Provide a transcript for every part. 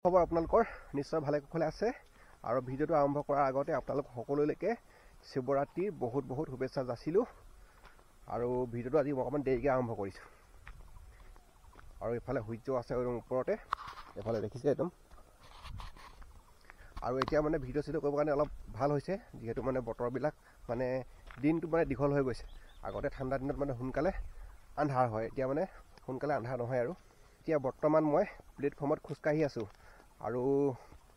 খবৰ আপোনালোকৰ নিশ্চয় ভালে কুশলে আছে আৰু ভিডিঅ'টো আৰম্ভ কৰাৰ আগতে আপোনালোক সকলোলৈকে শিৱৰাত্ৰিৰ বহুত শুভেচ্ছা যাচিলোঁ আৰু ভিডিঅ'টো আজি মই অকণমান দেৰিকৈ আৰম্ভ কৰিছোঁ আৰু এইফালে সূৰ্য আছে একদম ওপৰতে এইফালে দেখিছে একদম আৰু এতিয়া মানে ভিডিঅ' চিডিঅ' কৰিবৰ কাৰণে অলপ ভাল হৈছে যিহেতু মানে বতৰবিলাক মানে দিনটো মানে দীঘল হৈ গৈছে আগতে ঠাণ্ডা দিনত মানে সোনকালে আন্ধাৰ হয় এতিয়া মানে সোনকালে আন্ধাৰ নহয় আৰু এতিয়া বৰ্তমান মই প্লেটফৰ্মত খোজকাঢ়ি আছোঁ আৰু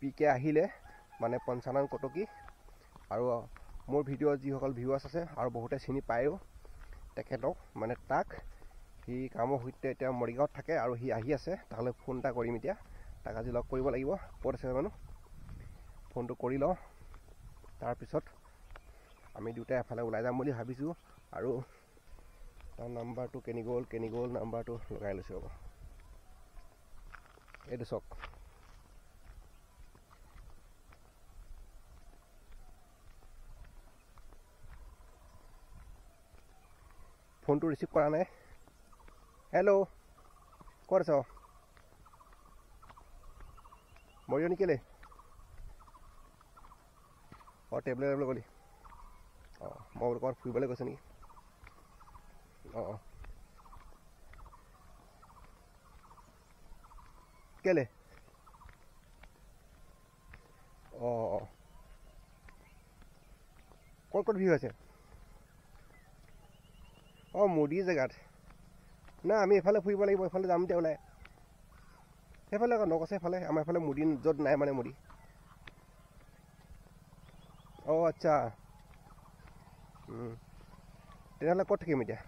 পিকে আহিলে মানে পঞ্চানন কটকী আৰু মোৰ ভিডিঅ' যিসকল ভিউৱাৰ্ছ আছে আৰু বহুতে চিনি পায়ো তেখেতক মানে তাক সি কামৰ সৈতে এতিয়া মৰিগাঁৱত থাকে আৰু সি আহি আছে তাহলে ফোন এটা কৰিম এতিয়া তাক আজি লগ কৰিব লাগিব ক'ত আছে মানুহ ফোনটো কৰি লওঁ তাৰপিছত আমি দুটাই এফালে ওলাই যাম বুলি ভাবিছোঁ আৰু তাৰ নাম্বাৰটো কেনি গ'ল নাম্বাৰটো লগাই লৈছোঁ ৰ'ব এইটো চাওক ফোনটো ৰিচিভ কৰা নাই হেল্ল' ক'ত আছ মৰিয়নি কেলে অঁ টেবলেট গ'লি অঁ মই ক'ৰবাত ফুৰিবলৈ গৈছে নেকি অঁ কেলে অঁ ক'ত ভিউ আছে অঁ মুদি জেগাত না আমি এফালে ফুৰিব লাগিব এফালে যাম এতিয়া ওলাই সেইফালে আকৌ নকছে এফালে আমাৰ এফালে মুদি য'ত নাই মানে মুদি অঁ আচ্ছা তেনেহ'লে ক'ত থাকিম এতিয়া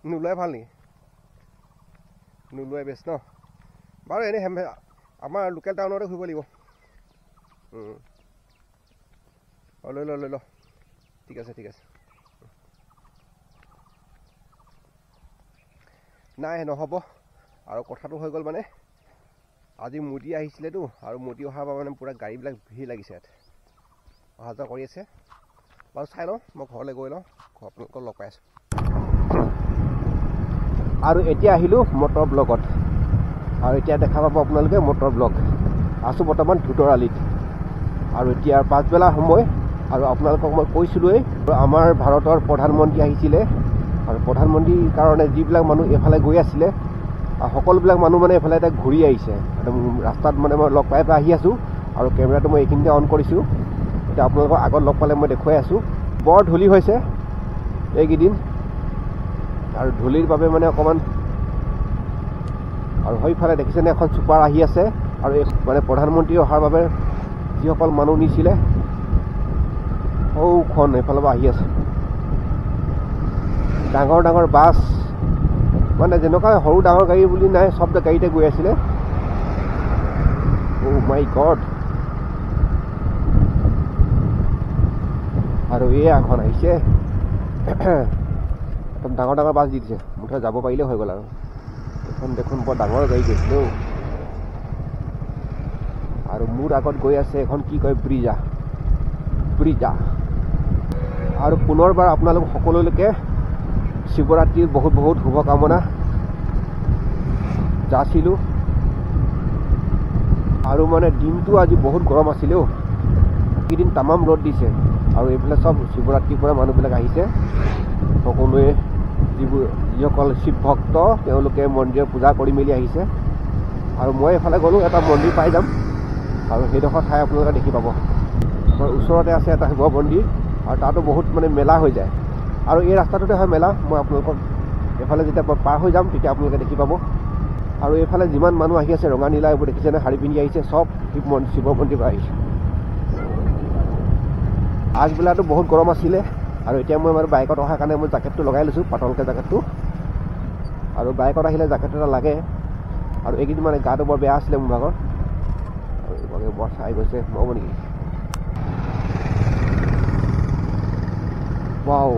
নোলোৱাই ভাল নেকি নোলোৱাই বেষ্ট ন বাৰু এনেই আমাৰ লোকেল টাউনতে ঘূৰিব লাগিব অঁ লৈ ল ঠিক আছে নাই নহ'ব আৰু কথাটো হৈ গ'ল মানে আজি মুদি আহিছিলেতো আৰু মুদি অহাৰ পৰা মানে পূৰা গাড়ীবিলাক ভিৰ লাগিছে ইয়াত অহা যোৱা কৰি আছে বাৰু চাই লওঁ মই ঘৰলৈ গৈ লওঁ আপোনালোকক লগ পাই আছোঁ আৰু এতিয়া আহিলোঁ মটৰ ব্লগত আৰু এতিয়া দেখা পাব আপোনালোকে মটৰ ব্লগ আছোঁ বৰ্তমান ধুতৰালিত আৰু এতিয়া পাছবেলা সময় আৰু আপোনালোকক মই কৈছিলোঁৱেই আমাৰ ভাৰতৰ প্ৰধানমন্ত্ৰী আহিছিলে আৰু প্ৰধানমন্ত্ৰীৰ কাৰণে যিবিলাক মানুহ এইফালে গৈ আছিলে সকলোবিলাক মানুহ মানে এইফালে এতিয়া ঘূৰি আহিছে একদম ৰাস্তাত মানে মই লগ পাই আহি আছোঁ আৰু কেমেৰাটো মই এইখিনিতে অন কৰিছোঁ এতিয়া আপোনালোকৰ আগত লগ পালে মই দেখুৱাই আছোঁ বৰ ধূলি হৈছে এইকেইদিন আৰু ধূলিৰ বাবে মানে অকণমান আৰু সেইফালে দেখিছেনে এখন চুপাৰ আহি আছে আৰু এই মানে প্ৰধানমন্ত্ৰী অহাৰ বাবে যিসকল মানুহ নিছিলে সৌখন এইফালৰ পৰা আহি আছে ডাঙৰ বাছ মানে যেনেকুৱা সৰু ডাঙৰ গাড়ী বুলি নাই চব গাড়ীতে গৈ আছিলে অ' মাই গড আৰু এয়া এখন আহিছে একদম ডাঙৰ বাছ দি দিছে মুঠতে যাব পাৰিলে হৈ গ'ল আৰু এখন দেখোন বৰ ডাঙৰ গাড়ী গৈছিলে আৰু মোৰ আগত গৈ আছে এখন কি কয় ব্ৰিজা আৰু পুনৰবাৰ আপোনালোক সকলোলৈকে শিৱৰাত্ৰিৰ বহুত শুভকামনা যাচিলোঁ আৰু মানে দিনটো আজি বহুত গৰম আছিলেও এইকেইদিন তামাম ৰ'দ দিছে আৰু এইফালে চব শিৱৰাত্ৰিৰ পৰা মানুহবিলাক আহিছে সকলোৱে যিসকল শিৱ ভক্ত তেওঁলোকে মন্দিৰত পূজা কৰি মেলি আহিছে আৰু মই এইফালে গ'লোঁ এটা মন্দিৰ পাই যাম আৰু সেইডোখৰ ঠাই আপোনালোকে দেখি পাব আমাৰ ওচৰতে আছে এটা শিৱ মন্দিৰ আৰু তাতো বহুত মানে মেলা হৈ যায় আৰু এই ৰাস্তাটোতে হয় মেলা মই আপোনালোকক এইফালে যেতিয়া পাৰ হৈ যাম তেতিয়া আপোনালোকে দেখি পাব আৰু এইফালে যিমান মানুহ আহি আছে ৰঙা নীলা এইবোৰ দেখিছেনে শাৰী পিন্ধি আহিছে চব শিৱ মন্দিৰৰ পৰা আহিছে আগবেলাটো বহুত গৰম আছিলে আৰু এতিয়া মই মানে বাইকত অহাৰ কাৰণে মই জেকেটটো লগাই লৈছোঁ পাতলকৈ জেকেটটো আৰু বাইকত আহিলে জেকেট এটা লাগে আৰু এইকেইদিন মানে গাটো বৰ বেয়া আছিলে মোৰ ভাগৰ আৰু এইভাগে বৰ চাই গৈছে নহ'ব নেকি ৱাও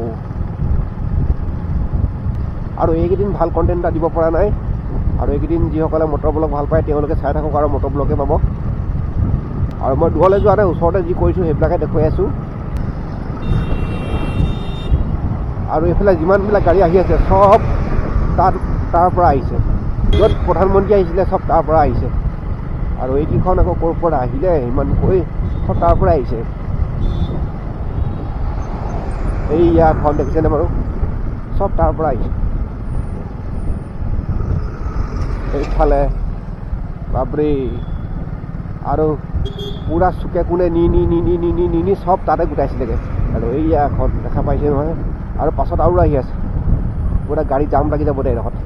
আৰু এইকেইদিন ভাল কণ্টেণ্ট এটা দিব পৰা নাই আৰু এইকেইদিন যিসকলে মটৰ ব্লগ ভাল পায় তেওঁলোকে চাই থাকক আৰু মটৰ ব্লগে পাব আৰু মই দূৰলৈ যোৱা নাই ওচৰতে যি কৰিছোঁ সেইবিলাকে দেখুৱাই আছোঁ আৰু এইফালে যিমানবিলাক গাড়ী আহি আছে চব তাৰ পৰা আহিছে য'ত প্ৰধানমন্ত্ৰী আহিছিলে চব তাৰ পৰা আহিছে আৰু এইকেইখন আকৌ ক'ৰ পৰা আহিলে ইমান কৈ চব তাৰ পৰা আহিছে এই ইয়াখন দেখিছেনে বাৰু চব তাৰ পৰা আহিছে এইফালে বাপৰে আৰু পুৰা চুকে কোণে নি চব তাতে গোটাইছিলেগৈ আৰু এই ইয়াখন দেখা পাইছে নহয় আৰু পাছত আৰু আহি আছে পুৰা গাড়ী জাম লাগি যাব দে এডোখৰত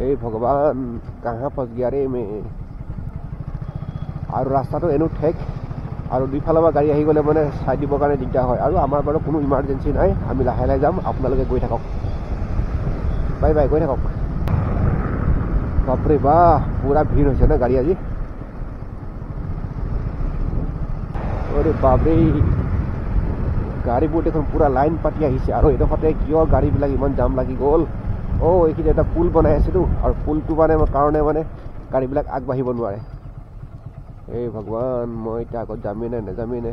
এই ভগৱান কাহা ফচ গিয়া ৰে মে আৰু ৰাস্তাটো এনেও ঠেক আৰু দুইফালৰ পৰা গাড়ী আহি গ'লে মানে চাই দিবৰ কাৰণে দিগদাৰ হয় আৰু আমাৰ বাৰু কোনো ইমাৰ্জেঞ্চি নাই আমি লাহে লাহে যাম আপোনালোকে গৈ থাকক বাই বাই গৈ থাকক বাপৰে বাহ পুৰা ভিৰ হৈছে ন গাড়ী আজি অৰে বাপৰে গাড়ীবোৰ দেখোন পুৰা লাইন পাতি আহিছে আৰু এডোখৰতে কিয় গাড়ীবিলাক ইমান জাম লাগি গ'ল এইখিনি এটা পুল বনাই আছেতো আৰু পুলটো মানে কাৰণে মানে গাড়ীবিলাক আগবাঢ়িব নোৱাৰে এই ভগৱান মই এতিয়া আগত যামেই নে নেযামেই নে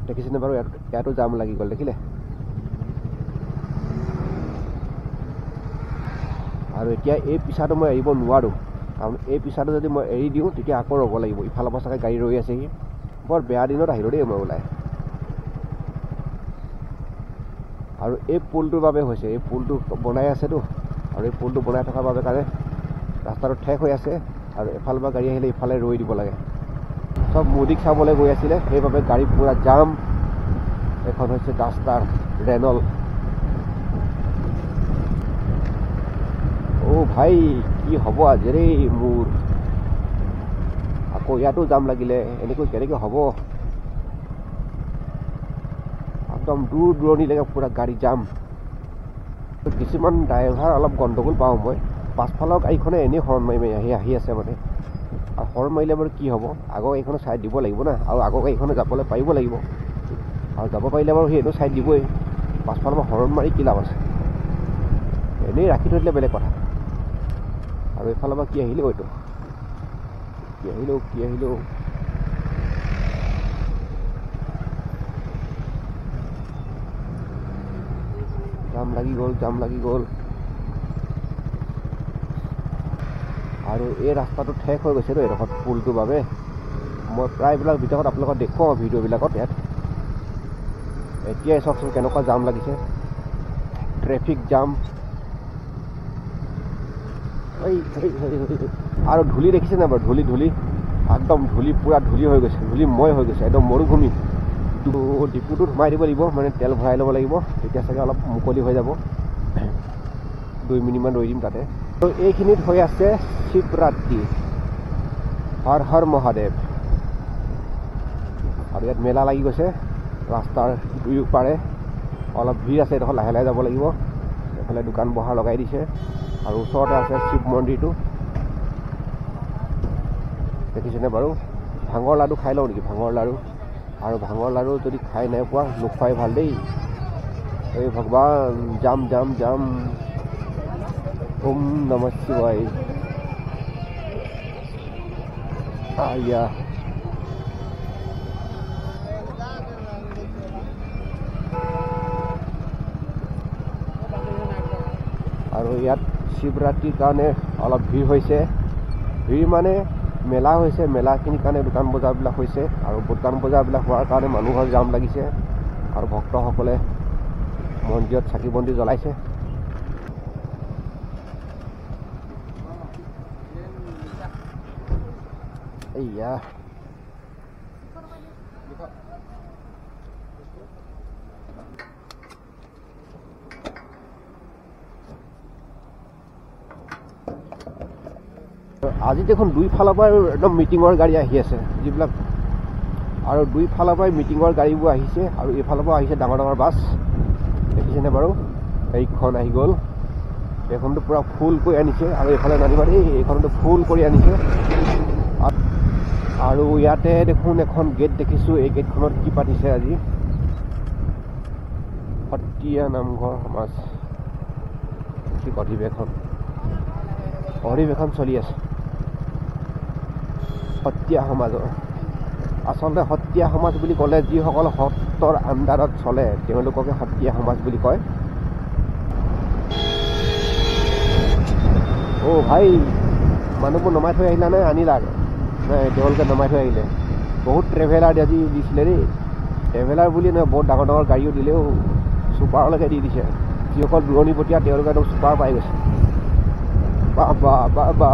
দেখিছেনে বাৰু ইয়াতো জাম লাগি গ'ল দেখিলে আৰু এতিয়া এই পিছাটো মই এৰিব নোৱাৰোঁ কাৰণ এই পিছাটো যদি মই এৰি দিওঁ তেতিয়া আকৌ ৰ'ব লাগিব ইফালৰ পৰা চাগে গাড়ী ৰৈ আছেহি বৰ বেয়া দিনত আহিলোঁ দেই মই ওলাই আৰু এই পুলটোৰ বাবে হৈছে এই পুলটো বনাই আছেতো আৰু এই পুলটো বনাই থকাৰ বাবে কাৰণে ৰাস্তাটো ঠেক হৈ আছে আৰু এফালৰ পৰা গাড়ী আহিলে ইফালে ৰৈ দিব লাগে চব মোদীক চাবলৈ গৈ আছিলে সেইবাবে গাড়ী পুৰা জাম এখন হৈছে ডাষ্টাৰ ৰেনল ভাই কি হ'ব আজি ৰে মোৰ আকৌ ইয়াতো জাম লাগিলে এনেকৈ কেনেকৈ হ'ব একদম দূৰ দূৰণিলৈকে পুৰা গাড়ী জাম কিছুমান ড্ৰাইভাৰ অলপ গণ্ডগোল পাওঁ মই পাছফালৰ গাড়ীখনে এনেই হৰ্ণ মাৰি আহি আছে মানে আৰু হৰ্ণ মাৰিলে বাৰু কি হ'ব আগৰ গাড়ীখনে ছাইড দিব লাগিব না আৰু আগৰ গাড়ীখনে যাবলৈ পাৰিব লাগিব আৰু যাব পাৰিলে বাৰু সেইটো ছাইড দিবই পাছফালৰ পৰা হৰ্ণ মাৰি কি লাভ আছে এনেই ৰাখি থৈ দিলে বেলেগ কথা আৰু এইফালৰ পৰা কি আহিলেও এইটো কি আহিলেও জাম লাগি গ'ল আৰু এই ৰাস্তাটো ঠেক হৈ গৈছে এডোখৰত পুলটোৰ বাবে মই প্ৰায়বিলাক ভিতৰত আপোনালোকক দেখুৱাওঁ ভিডিঅ'বিলাকত ইয়াত এতিয়াই চাওকচোন কেনেকুৱা জাম লাগিছে ট্ৰেফিক জাম আৰু ধূলি দেখিছে নাই বাৰু ধূলি একদম ধূলি পুৰা ধূলি হৈ গৈছে ধূলিময় হৈ গৈছে একদম মৰুভূমি ডিপুটোত সোমাই দিব লাগিব মানে তেল ভৰাই ল'ব লাগিব তেতিয়া চাগে অলপ মুকলি হৈ যাব 2 মিনিটমান ৰৈ দিম তাতে তো এইখিনিত হৈ আছে শিৱৰাত্ৰি হৰ হৰ মহাদেৱ আৰু ইয়াত মেলা লাগি গৈছে ৰাস্তাৰ দুয়োপাৰে অলপ ভিৰ আছে এডোখৰ লাহে লাহে যাব লাগিব এইফালে দোকান বহাৰ লগাই দিছে আৰু ওচৰতে আছে শিৱ মন্দিৰটো দেখিছেনে বাৰু ভাঙৰ লাডু খাই লওঁ নেকি ভাঙৰ লাডু আৰু ভাঙৰ লাডু যদি খাই নাই পোৱা নোখোৱাই ভাল দেই এই ভগৱান জাম ওম নমঃ শিৱায় আয়া আৰু ইয়াত শিৱৰাত্ৰিৰ কাৰণে অলপ ভিৰ হৈছে ভিৰ মানে মেলা হৈছে মেলাখিনিৰ কাৰণে দোকান বজাৰবিলাক হৈছে আৰু দোকান বজাৰবিলাক হোৱাৰ কাৰণে মানুহৰ জাম লাগিছে আৰু ভক্তসকলে মন্দিৰত চাকি বন্তি জ্বলাইছে এইয়া আজি দেখোন দুইফালৰ পৰা একদম মিটিঙৰ গাড়ী আহি আছে যিবিলাক আৰু দুইফালৰ পৰাই মিটিঙৰ গাড়ীবোৰ আহিছে আৰু এইফালৰ পৰা আহিছে ডাঙৰ ডাঙৰ বাছ দেখিছেনে বাৰু এইখন আহি গ'ল এইখনটো পুৰা ফুল কৰি আনিছে আৰু এইফালে নানিবা দেই এইখনটো ফুল কৰি আনিছে আৰু ইয়াতে দেখোন এখন গেট দেখিছোঁ এই গেটখনত কি পাতিছে আজি সত্ৰীয়া নামঘৰ সমাজ অধিৱেশন চলি আছে সত্ৰীয়া সমাজৰ আচলতে সত্ৰীয়া সমাজ বুলি ক'লে যিসকল সত্ৰৰ আণ্ডাৰত চলে তেওঁলোককে সত্ৰীয়া সমাজ বুলি কয়। অ' ভাই মানুহবোৰ নমাই থৈ আহিলা নে আনিলা? নাই তেওঁলোকে নমাই থৈ আহিলে। বহুত ট্ৰেভেলাৰ আজি দিছিলে দেই। ট্ৰেভেলাৰ বুলি নহয়, বহুত ডাঙৰ ডাঙৰ গাড়ীও দিলেও ছুপাৰলৈকে দি দিছে। যিসকল দূৰণিবতীয়া তেওঁলোকে একদম ছুপাৰ পাই গৈছে। বাবা বাবা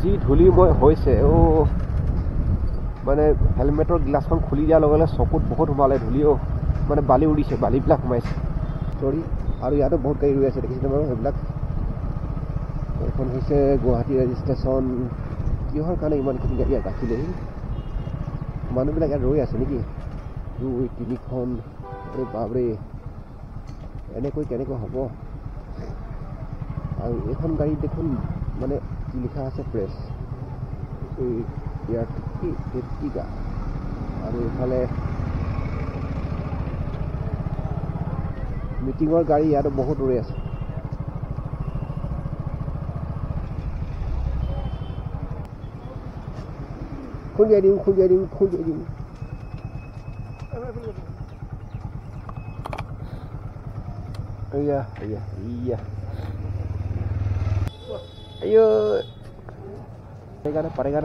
যি ধূলিময় হৈছে। অ' মানে হেলমেটৰ গ্লাছখন খুলি দিয়াৰ লগে লগে চকুত বহুত সোমালে ধূলিও, মানে বালি উৰিছে, বালিবিলাক সোমাইছে। চৰি। আৰু ইয়াতো বহুত গাড়ী ৰৈ আছে দেখিছেনে বাৰু? সেইবিলাক এইখন হৈছে গুৱাহাটী ৰেজিষ্ট্ৰেশ্যন। কিহৰ কাৰণে ইমানখিনি গাড়ী ইয়াত ৰাখিলেহি? মানুহবিলাক ইয়াত ৰৈ আছে নেকি? 2-3খন। এই বাপৰে, এনেকৈ কেনেকৈ হ'ব? আৰু এইখন গাড়ীত দেখোন মানে কি লিখা আছে প্ৰেছ, ইয়াত এৰ্টিগা। আৰু এইফালে মিটিঙৰ গাড়ী ইয়াতো বহুত ৰৈ আছে। খুন্দিয়াই দিম। এয়া ayo pareगा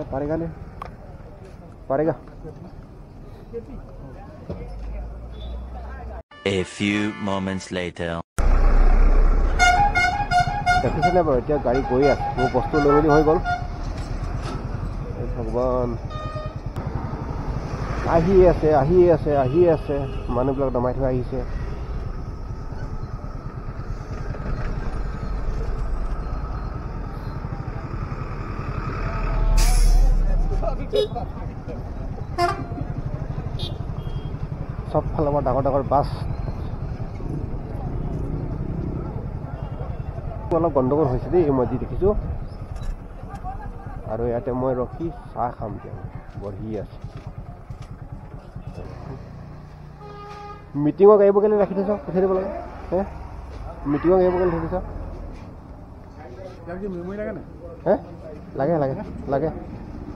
A few moments later. দেখিছেনে বাৰু এতিয়া গাড়ী গৈ আছে, মোৰ বস্তু লৈ মেলি হৈ গ'ল। ভগৱান, আহি আছে মানুহবিলাক নমাই থৈ আহিছে। চব ফালৰ পৰা ডাঙৰ ডাঙৰ বাছ। অলপ গণ্ডগোল হৈছে দেই, মই যি দেখিছোঁ। আৰু ইয়াতে মই ৰখি চাহ খাম, বঢ়ি আছে। মিটিঙৰ গাড়ীবোৰ কেলৈ ৰাখি থৈছ? পঠিয়াই দিব লাগে। মিটিঙৰ গাড়ীবোৰ কেলৈ থৈ থৈছ?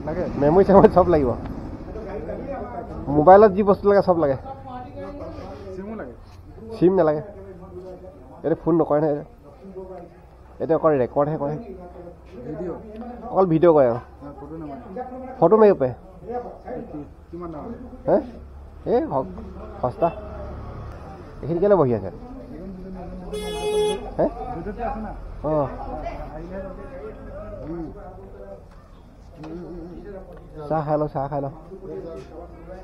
লাগে মেমৰি চেমৰি চব লাগিব। মোবাইলত যি বস্তু লাগে চব লাগে। চিম নালাগে, ইয়াতে ফোন নকৰে নহয়। এতিয়া অকল ৰেকৰ্ডহে কৰে, অকল ভিডিঅ' কৰে আৰু ফটো মাৰিব পাৰে। এই সস্তা। এইখিনি কেলৈ বহি আছে? অঁ চাহ খাই লওঁ।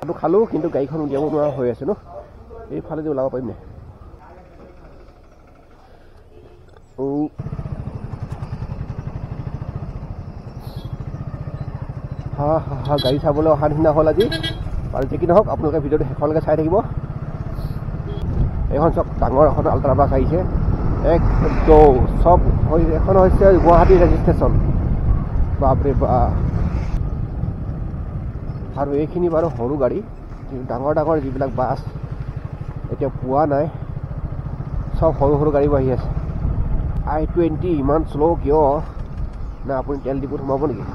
আৰু খালোঁ, কিন্তু গাড়ীখন উলিয়াব নোৱাৰা হৈ আছে ন। এইফালেদি ওলাব পাৰিম নে? গাড়ী চাবলৈ অহা নিচিনা হ'ল আজি। আৰু যি কি নহওক, আপোনালোকে ভিডিঅ'টো শেষলৈকে চাই থাকিব। এইখন চব ডাঙৰ এখন আল্ট্ৰা বাছ আহিছে, একদম চব। এখন হৈছে গুৱাহাটী ৰেজিষ্ট্ৰেশ্যন। বাপৰে বাপ। আৰু এইখিনি বাৰু সৰু গাড়ী, ডাঙৰ ডাঙৰ যিবিলাক বাছ এতিয়া পোৱা নাই, চব সৰু সৰু গাড়ীবোৰ আহি আছে। I-20 ইমান শ্ল' কিয়? না আপুনি তেল ডিপুত সোমাব নেকি?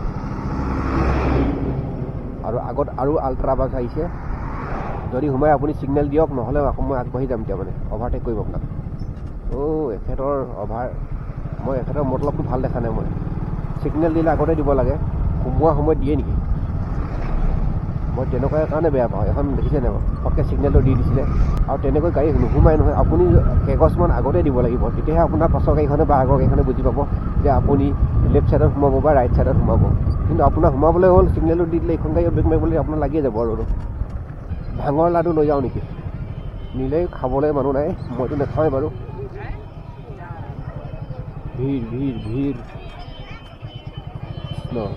আৰু আগত আৰু আল্ট্ৰা বাছ আহিছে। যদি সোমাই আপুনি ছিগনেল দিয়ক, নহ'লে আকৌ মই আগবাঢ়ি যাম। এতিয়া মানে অভাৰটেক কৰিব আপোনাক। মই এখেতৰ মতলবটো ভাল দেখা নাই। মই ছিগনেল দিলে আগতে দিব লাগে, সোমোৱা সময়ত দিয়ে নেকি? মই তেনেকুৱা কাৰণে বেয়া পাওঁ। এখন দেখিছে নাই বাৰু, পটকৈ ছিগনেলটো দি দিছিলে। আৰু তেনেকৈ গাড়ী নোসোমাই নহয়। আপুনি কেইগছমান আগতে দিব লাগিব, তেতিয়াহে আপোনাৰ পাছৰ গাড়ীখনে বা আগৰ গাড়ীখনে বুজি পাব যে আপুনি লেফ্ট ছাইডত সোমাব বা ৰাইট ছাইডত সোমাব। কিন্তু আপোনাৰ সোমাবলৈ হ'ল, ছিগনেলটো দি দিলে এইখন গাড়ী ব্ৰেক মাৰিবলৈ আপোনাৰ লাগিয়ে যাব। আৰু ভাঙৰ লাডু লৈ যাওঁ নেকি? নিলেই খাবলৈ মানুহ নাই, মইতো নাখাওঁৱেই বাৰু। ভিৰ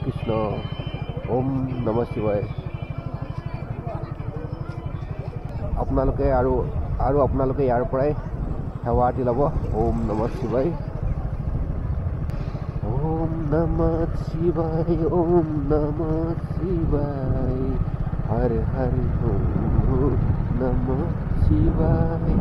কৃষ্ণ ওম নমঃ শিৱায়। আপোনালোকে আৰু আপোনালোকে ইয়াৰ পৰাই সেৱা আতি ল'ব। ওম নমঃ শিৱায়, ওম নমঃ শিৱায়, ওম নমঃ শিৱায়, হৰ হৰ ওম নমঃ শিৱায়।